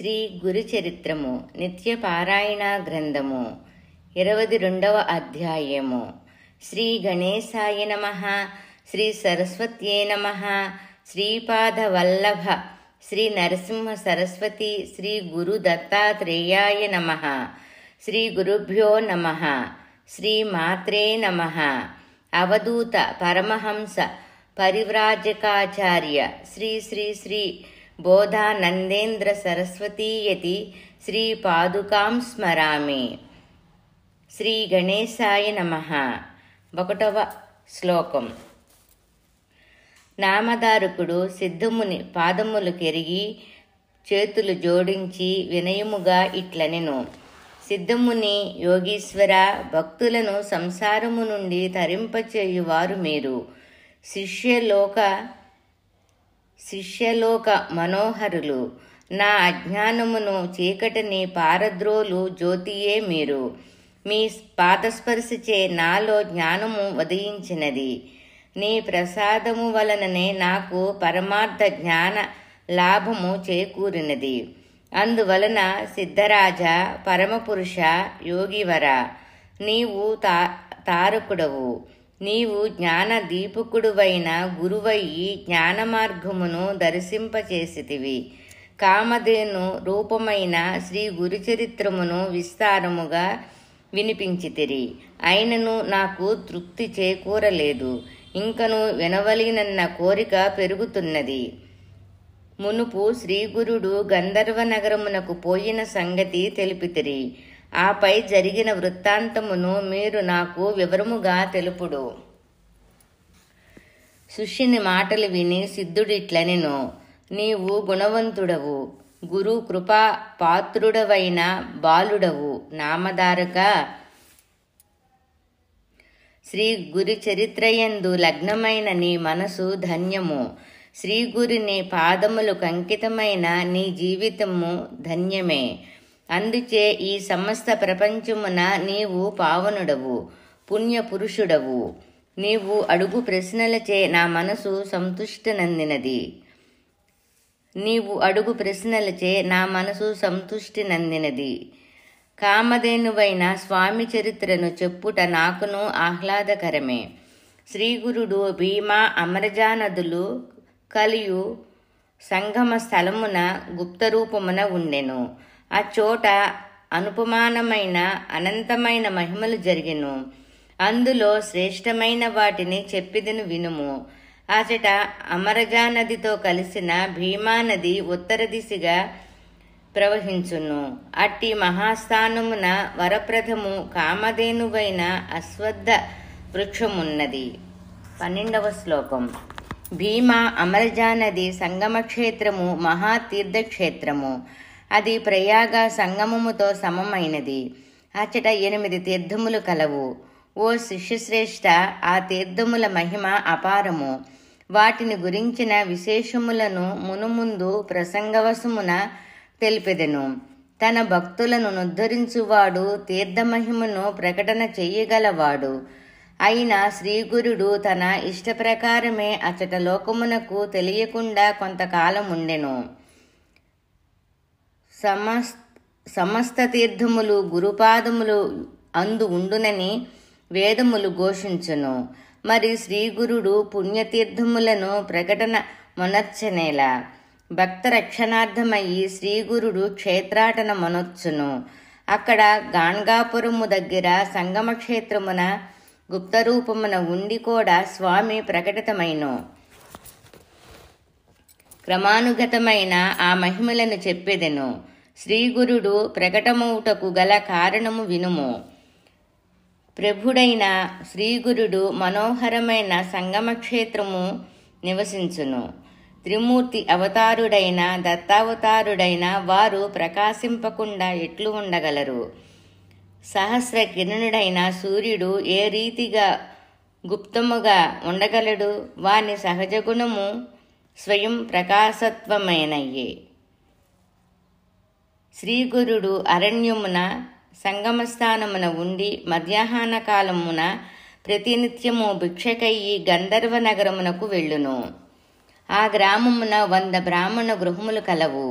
శ్రీ గురు చరిత్రము నిత్య పారాయణ గ్రంథము 22వ అధ్యాయము. శ్రీ గణేశాయ నమః. శ్రీ సరస్వత్యే నమః. శ్రీపాద వల్లభ శ్రీ నరసింహ సరస్వతి శ్రీ గురు దత్తాత్రేయాయ నమః. శ్రీ గురుభ్యో నమః. శ్రీ మాత్రే నమః. అవధూత పరమహంస పరివ్రాజకాచార్య శ్రీ శ్రీ శ్రీ బోధానందేంద్ర సరస్వతీయతి శ్రీ పాదుకాం స్మరామి. శ్రీ గణేశాయ నమః. 1వ శ్లోకం. నామధారకుడు సిద్ధముని పాదములు కెరిగి చేతులు జోడించి వినయముగా ఇట్లనెను. సిద్ధముని యోగీశ్వర, భక్తులను సంసారము నుండి తరింపచేయువారు మీరు. శిష్యలోక మనోహరులు. నా అజ్ఞానమును చీకటిని పారద్రోలు జ్యోతియే మీరు. మీ పాదస్పర్శచే నాలో జ్ఞానము ఉదయించినది. నీ ప్రసాదము వలననే నాకు పరమార్థ జ్ఞాన లాభము చేకూరినది. అందువలన సిద్ధరాజ, పరమపురుష, యోగివర, నీవు తారకుడవు. నీవు జ్ఞాన దీపకుడువైన గురువయ్యి జ్ఞాన మార్గమును దర్శింపచేసితివి. కామధేను రూపమైన శ్రీ గురుచరిత్రమును విస్తారముగా వినిపించితిరి. అయినను నాకు తృప్తి చేకూరలేదు. ఇంకను వినవలినన్న కోరిక పెరుగుతున్నది. మునుపు శ్రీగురుడు గంధర్వ నగరమునకు పోయిన సంగతి తెలిపితిరి. ఆపై జరిగిన వృత్తాంతమును మీరు నాకు వివరముగా తెలుపుడు. శిష్యుని మాటలు విని సిద్ధుడిట్లనెను. నీవు గుణవంతుడవు, గురు కృపా పాత్రుడవైన బాలుడవు. నామధారక, శ్రీ గురి చరిత్రయందు లగ్నమైన నీ మనసు ధన్యము. శ్రీగురిని పాదములకు అంకితమైన నీ జీవితము ధన్యమే. అందుచే ఈ సమస్త ప్రపంచమున నీవు పావనుడవు, పుణ్యపురుషుడవు. నీవు అడుగు ప్రశ్నలచే నా మనసు సంతుష్టి నందినది. కామధేనువైన స్వామి చరిత్రను చెప్పుట నాకును ఆహ్లాదకరమే. శ్రీగురుడు భీమా అమరజా నదులు కలియు సంగమ స్థలమున గుప్తరూపమున ఉండెను. అచ్చోట అనుపమానమైన అనంతమైన మహిమలు జరిగెను. అందులో శ్రేష్టమైన వాటిని చెప్పిదను వినుము. అచట అమరజా నదితో కలిసిన భీమానది ఉత్తర దిశగా ప్రవహించును. అట్టి మహాస్థానమున వరప్రథము కామధేనువైన అశ్వత్థ వృక్షమున్నది. 12వ శ్లోకం. భీమా అమరజా నది సంగమక్షేత్రము మహాతీర్థక్షేత్రము. అది ప్రయాగ సంగమముతో సమమైనది. అచ్చట 8 తీర్థములు కలవు. ఓ శిష్యశ్రేష్ఠ, ఆ తీర్థముల మహిమ అపారము. వాటిని గురించిన విశేషములను మునుముందు ప్రసంగవశమున తెలిపెదెను. తన భక్తులను నుద్ధరించువాడు, తీర్థమహిమను ప్రకటన చెయ్యగలవాడు అయిన శ్రీగురుడు తన ఇష్టప్రకారమే అచ్చట లోకమునకు తెలియకుండా కొంతకాలముండెను. సమస్త తీర్థములు గురుపాదములు అందు ఉండునని వేదములు ఘోషించును. మరి శ్రీగురుడు పుణ్యతీర్థములను ప్రకటన మొనర్చనేలా? భక్త రక్షణార్థమయ్యి శ్రీగురుడు క్షేత్రాటన మొనర్చును. అక్కడ గాణగాపురము దగ్గర సంగమ క్షేత్రమున గుప్తరూపమున ఉండి కూడా స్వామి ప్రకటితమైను. క్రమానుగతమైన ఆ మహిమలను చెప్పెదెను. శ్రీగురుడు ప్రకటమవుటకు గల కారణము వినుము. ప్రభుడైన శ్రీగురుడు మనోహరమైన సంగమక్షేత్రము నివసించును. త్రిమూర్తి అవతారుడైన దత్తావతారుడైన వారు ప్రకాశింపకుండా ఎట్లు ఉండగలరు? సహస్ర కిరణుడైన సూర్యుడు ఏ రీతిగా గుప్తముగా ఉండగలడు? వాని సహజగుణము స్వయం ప్రకాశత్వమైనయే. శ్రీగురుడు అరణ్యమున సంగమస్థానమున ఉండి మధ్యాహ్న కాలమున ప్రతినిత్యము భిక్షకయ్యి గంధర్వ నగరమునకు వెళ్ళును. ఆ గ్రామమున 100 బ్రాహ్మణ గృహములు కలవు.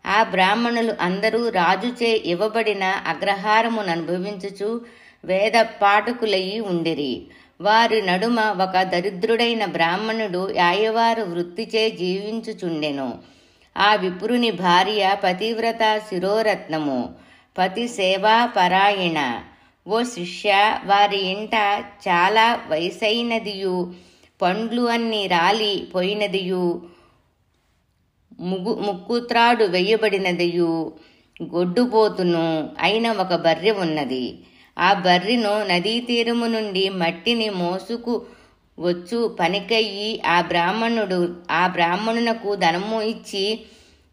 ఆ బ్రాహ్మణులు అందరూ రాజుచే ఇవ్వబడిన అగ్రహారమును అనుభవించుచు వేద పాఠకులయి ఉండిరి. వారి నడుమ ఒక దరిద్రుడైన బ్రాహ్మణుడు యాయవారు వృత్తిచే జీవించుచుండెను. ఆ విప్రుని భార్య పతివ్రత శిరోరత్నము, పతి సేవా పరాయణ. ఓ శిష్య, వారి ఇంట చాలా వయసైనదియు, పండ్లు అన్ని రాలి పోయినదియు, ముక్కుత్రాడు వేయబడినదియు, గొడ్డుపోతును అయిన ఒక బర్రె ఉన్నది. ఆ బర్రెను నదీ తీరము నుండి మట్టిని మోసుకు వచ్చు పనికయ్యి ఆ బ్రాహ్మణునకు ధనము ఇచ్చి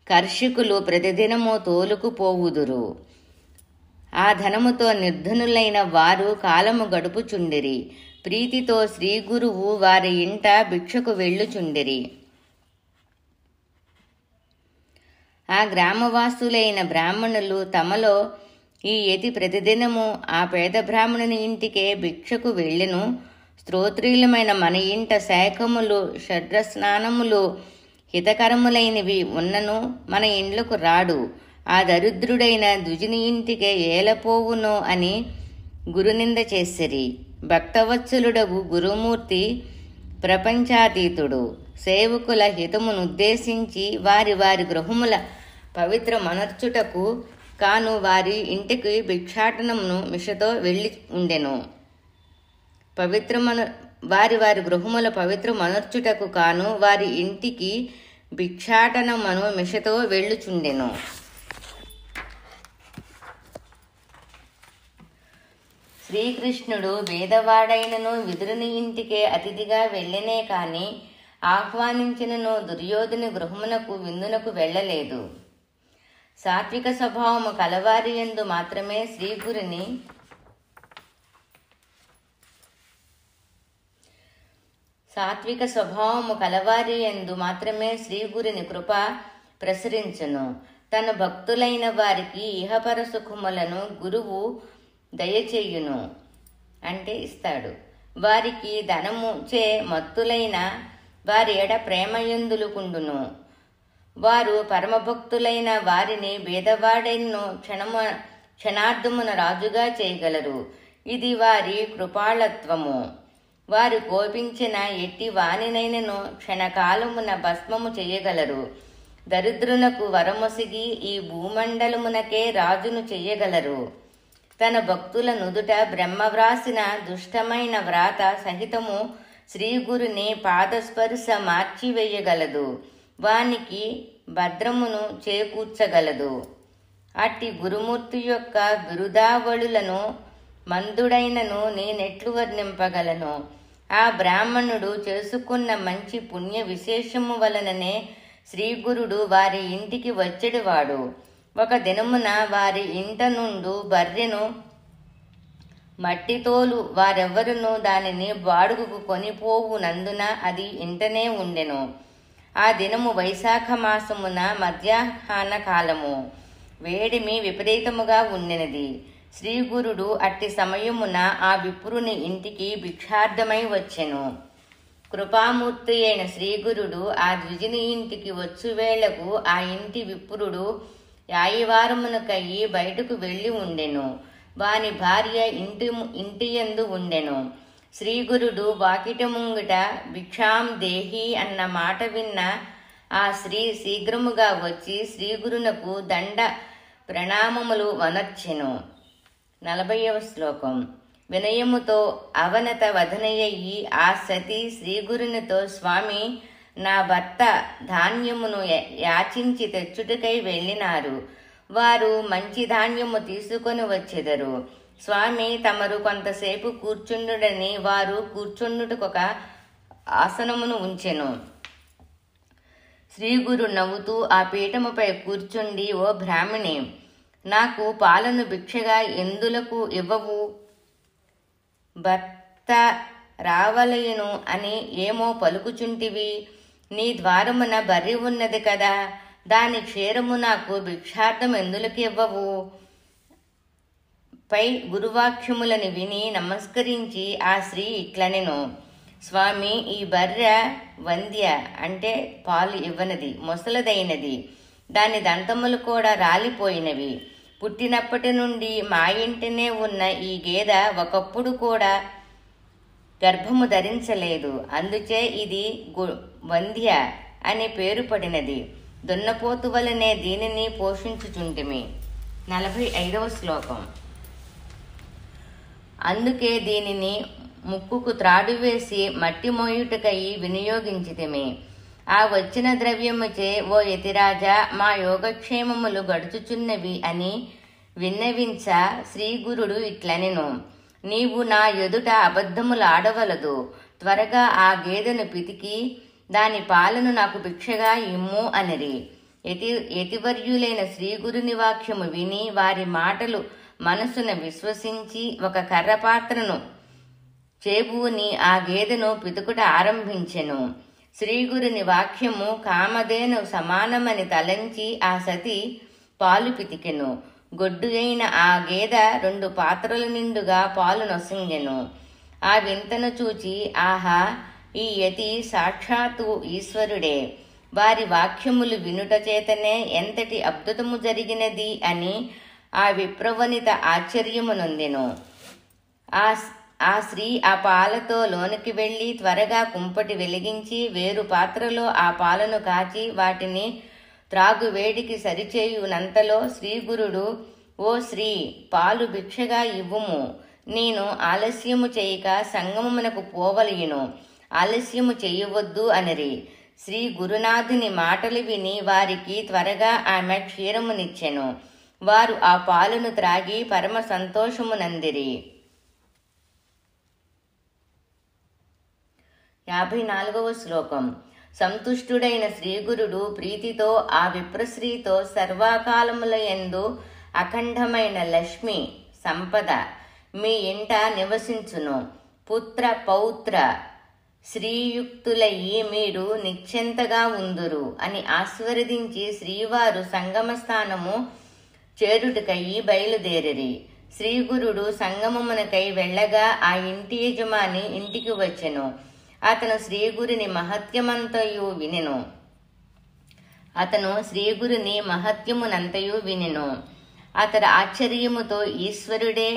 కర్షకులు ప్రతిదినము తోలుకుపోవుదురు. ఆ ధనముతో నిర్ధనులైన వారు కాలము గడుపుచుండిరి. ప్రీతితో శ్రీ గురువు వారి ఇంట భిక్షకు వెళ్ళుచుండిరి. ఆ గ్రామవాసులైన బ్రాహ్మణులు తమలో ఈ యతి ప్రతిదినము ఆ పేద బ్రాహ్మణుని ఇంటికే భిక్షకు వెళ్ళెను. స్తోత్రీలమైన మన ఇంట శాఖములు షడ్రస్నానములు హితకరములైనవి ఉన్నను మన ఇండ్లకు రాడు. ఆ దరిద్రుడైన ద్విజుని ఇంటికే ఏలపోవునో అని గురునింద చేసిరి. భక్తవత్సలుడగు గురుమూర్తి ప్రపంచాతీతుడు. సేవకుల హితమునుద్దేశించి వారి వారి గృహముల పవిత్రమనర్చుటకు కాను వారి ఇంటికి భిక్షాటనమును మిషతో వెళ్ళి ఉండెను. వారి వారి గృహముల పవిత్రమనర్చుటకు కాను వారి ఇంటికి భిక్షాటనమును మిషతో వెళ్ళుచుండెను. శ్రీకృష్ణుడు భేదవాడైనను విదురుని ఇంటికే అతిథిగా వెళ్ళనే కాని ఆహ్వానించినను దుర్యోధని గృహమునకు విందునకు వెళ్ళలేదు. సాత్విక స్వభావము కలవారి యందు మాత్రమే శ్రీగురుని కృప ప్రసరించును. తన భక్తులైన వారికి ఇహపర సుఖములను గురువు దయచేయును, అంటే ఇస్తాడు. వారికి ధనము చే మత్తులైన వారి ఎడ ప్రేమయందులుకుండును. వారు పరమభక్తులైన వారిని భేదవాడైనను క్షణార్థమున రాజుగా చేయగలరు. ఇది వారి కృపాళత్వము. వారు కోపించిన ఎట్టి వానినైనను క్షణకాలమున భస్మము చేయగలరు. దరిద్రునకు వరమొసిగి ఈ భూమండలమునకే రాజును చెయ్యగలరు. తన భక్తుల నుదుట బ్రహ్మవ్రాసిన దుష్టమైన వ్రాత సహితము శ్రీగురుని పాదస్పర్శ మార్చివేయగలదు, వానికి భద్రమును చేకూర్చగలదు. అట్టి గురుమూర్తి యొక్క బిరుదావళులను మందుడైనను నేనెట్లు వర్ణింపగలను? ఆ బ్రాహ్మణుడు చేసుకున్న మంచి పుణ్య విశేషము వలననే శ్రీగురుడు వారి ఇంటికి వచ్చేవాడు. ఒక దినమున వారి ఇంట నుండు బర్రెను మట్టితోలు వారెవ్వరునూ దానిని బాడుగుకు కొనిపోవునందున అది ఇంటనే ఉండెను. ఆ దినము వైశాఖ మాసమున మధ్యాహ్న కాలము. వేడిమి విపరీతముగా ఉండినది. శ్రీగురుడు అట్టి సమయమున ఆ విప్రుని ఇంటికి భిక్షార్థమై వచ్చెను. కృపామూర్తి అయిన శ్రీగురుడు ఆ ద్విజుని ఇంటికి వచ్చువేళకు ఆ ఇంటి విప్రుడు యాయవారమునకయ్యి బయటకు వెళ్ళి ఉండెను. వాని భార్య ఇంటియందు ఉండెను. శ్రీగురుడు వాకిట ముంగిట భిక్షాం దేహి అన్న మాట విన్న ఆ స్త్రీ శీఘ్రముగా వచ్చి శ్రీగురునకు దండ ప్రణామములు వనర్చెను. 40వ శ్లోకం. వినయముతో అవనత వదనయ్యి ఆ సతి శ్రీగురునితో, స్వామి, నా భర్త ధాన్యమును యాచించి తెచ్చుటకై వెళ్ళినారు. వారు మంచి ధాన్యము తీసుకొని వచ్చెదరు. స్వామి, తమరు కొంతసేపు కూర్చుండుడని వారు కూర్చుండుటకొక ఆసనమును ఉంచెను. శ్రీగురు నవ్వుతూ ఆ పీఠముపై కూర్చుండి, ఓ బ్రాహ్మణి, నాకు పాలను భిక్షగా ఎందులకు ఇవ్వవు? భర్త రావలయును అని ఏమో పలుకుచుంటివి. నీ ద్వారమున బర్రె ఉన్నది కదా, దాని క్షీరము నాకు భిక్షార్థం ఎందులకు ఇవ్వవు? పై గురువాక్యములను విని నమస్కరించి ఆ స్త్రీ ఇట్లనెను, స్వామి, ఈ బర్రె వంద్య, అంటే పాలు ఇవ్వనది, ముసలదైనది. దాని దంతములు కూడా రాలిపోయినవి. పుట్టినప్పటి నుండి మా ఇంటినే ఉన్న ఈ గేదె ఒకప్పుడు కూడా గర్భము ధరించలేదు. అందుచే ఇది వంధ్య అనే పేరు పడినది. దున్నపోతు వలనే దీనిని పోషించుచుంటిమి. 45వ శ్లోకం. అందుకే దీనిని ముక్కుకు త్రాడు వేసి మట్టి మోయుటకై వినియోగించితిమి. ఆ వచ్చిన ద్రవ్యముచే ఓ యతిరాజా మా యోగక్షేమములు గడుచుచున్నవి అని విన్నవించ శ్రీగురుడు ఇట్లనెను. నీవు నా ఎదుట అబద్ధములు ఆడవలదు. త్వరగా ఆ గేదెను పితికి దాని పాలను నాకు భిక్షగా ఇమ్ము అనిరి. యతివర్యులైన శ్రీగురుని వాక్యము విని వారి మాటలు మనసున విశ్వసించి ఒక కర్రపాత్రను చేబూని ఆ గేదెను పితుకుట ఆరంభించెను. శ్రీగురుని వాక్యము కామధేను సమానమని తలంచి ఆ సతి పాలు పితికెను. గొడ్డు అయిన ఆ గేదె 2 పాత్రల నిండుగా పాలు నొసంగెను. ఆ వింతను చూచి ఆహా, ఈ యతి సాక్షాత్తు ఈశ్వరుడే. వారి వాక్యములు వినుట చేతనే ఎంతటి అద్భుతము జరిగినది అని ఆ విప్రవనిత ఆశ్చర్యము నొందెను. ఆ స్త్రీ ఆ పాలతో లోనికి వెళ్లి త్వరగా కుంపటి వెలిగించి వేరు పాత్రలో ఆ పాలను కాచి వాటిని త్రాగు వేడికి సరిచేయునంతలో శ్రీగురుడు, ఓ శ్రీ, పాలు భిక్షగా ఇవ్వుము. నేను ఆలస్యము చేయక సంగమమునకు పోవలయును. ఆలస్యము చేయవద్దు అనిరి. శ్రీ గురునాథుని మాటలు విని వారికి త్వరగా ఆమె క్షీరమునిచ్చెను. వారు ఆ పాలను త్రాగి పరమ సంతోషమునందిరి. 54వ శ్లోకం. సంతుష్టుడైన శ్రీగురుడు ప్రీతితో ఆ విప్రశ్రీతో సర్వకాలములయందు అఖండమైన లక్ష్మి సంపద మీ ఇంట నివసించును. పుత్ర పౌత్ర శ్రీయుక్తులయ్యి మీరు నిశ్చింతగా ఉందురు అని ఆశీర్వదించి శ్రీవారు సంగమస్థానము చేరుటకై బయలుదేరిరి. శ్రీగురుడు సంగమమునకై వెళ్ళగా ఆ ఇంటి యజమాని ఇంటికి వచ్చెను. అతను శ్రీగురుని మహత్యమునంతయు వినెను. అతడు ఆశ్చర్యముతో ఈశ్వరుడే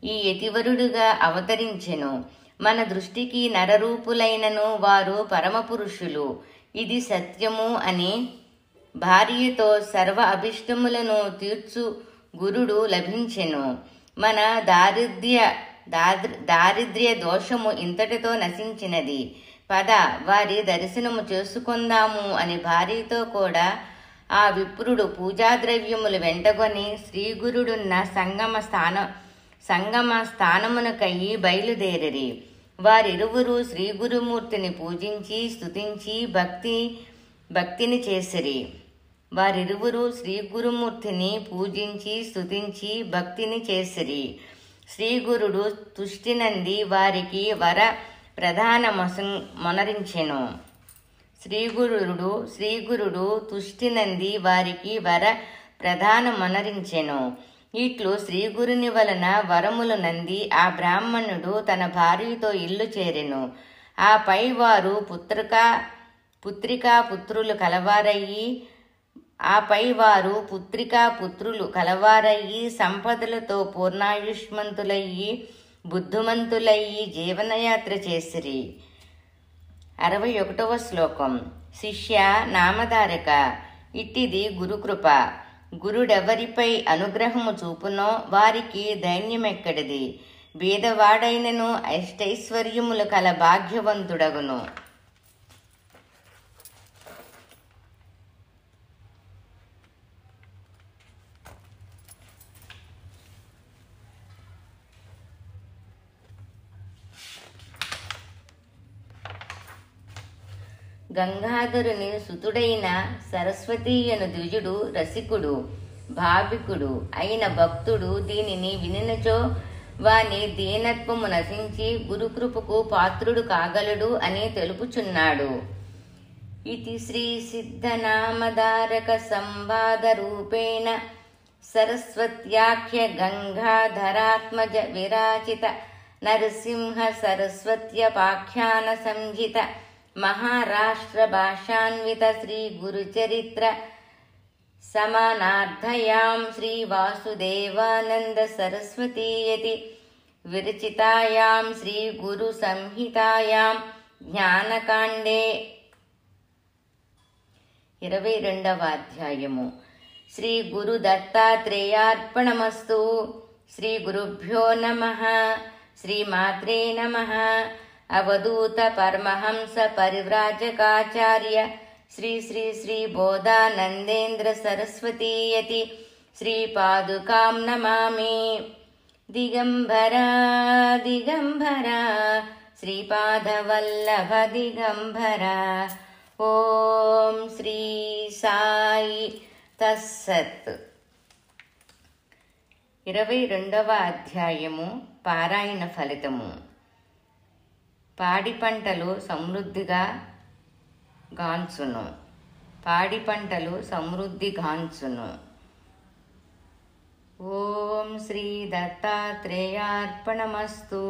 ఈ యతివరుడుగా అవతరించెను. మన దృష్టికి నరరూపులైనను వారు పరమపురుషులు, ఇది సత్యము అని భార్యతో సర్వ అభిష్టములను తీర్చు గురుడు లభించెను. మన దారిద్ర్య దోషము ఇంతటితో నశించినది. పద, వారి దర్శనము చేసుకుందాము అని భార్యతో కూడా ఆ విప్రుడు పూజాద్రవ్యములు వెంటగొని శ్రీగురుడున్న సంగమ స్థానమునకయ్యి బయలుదేరిరి. వారిరువురు శ్రీగురుమూర్తిని పూజించి స్తుతించి భక్తిని చేసిరి. శ్రీగురుడు తుష్టినంది వారికి వర ప్రధానమొనరించెను. శ్రీగురుడు తుష్టినంది వారికి వర ప్రధానమొనరించెను. ఇట్లు శ్రీగురుని వలన వరములు నంది ఆ బ్రాహ్మణుడు తన భార్యతో ఇల్లు చేరెను. ఆపై వారు పుత్రికా పుత్రులు కలవారయ్యి సంపదలతో పూర్ణాయుష్మంతులయ్యి బుద్ధిమంతులయ్యి జీవనయాత్ర చేసిరి. 61వ శ్లోకం. శిష్య నామధారక, ఇట్టిది గురుకృప. గురుడెవరిపై అనుగ్రహము చూపునో వారికి దైన్యమెక్కడిది. బీదవాడైనను అష్టైశ్వర్యములు కల భాగ్యవంతుడగును. గంగాధరుని సుతుడైన సరస్వతీయను ద్విజుడు రసికుడు భావికుడు అయిన భక్తుడు దీనిని వినినచో వాని దీనత్వము నశించి గురుకృపకు పాత్రుడు కాగలడు అని తెలుపుచున్నాడు. ఇతి శ్రీ సిద్ధనామధారక సంవాద రూపేణ సరస్వత్యాఖ్య గంగాధరాత్మజ విరాచిత నరసింహ సరస్వత్యపాఖ్యాన సంహిత మహారాష్ట్ర భాషాన్విత శ్రీ గురుచరిత్ర समानार्थयां श्रीवासुदेवानन्द सरस्वतीयति विरचितायां श्रीगुरुसंहितायां జ్ఞానకాండే 22వ అధ్యాయము. శ్రీ గురు దత్తాత్రేయార్పణమస్తు. శ్రీ గురుభ్యో నమః. శ్రీమాత్రే నమః. అవధూత పరమహంస పరివ్రాజకాచార్య శ్రీ శ్రీ శ్రీ బోధానందేంద్ర సరస్వతీయతి శ్రీపాదుకాం నమామి. దిగంబరా దిగంబరా శ్రీపాదవల్లభ దిగంబరా. ఓం శ్రీ సాయి తస్సత్. 22వ అధ్యాయము. పారాయణ ఫలితము. పాడి పంటలు సమృద్ధిగా గాంచును. పాడి పంటలు సమృద్ధిగాంచును. ఓం శ్రీ దత్తాత్రేయార్పణమస్తు.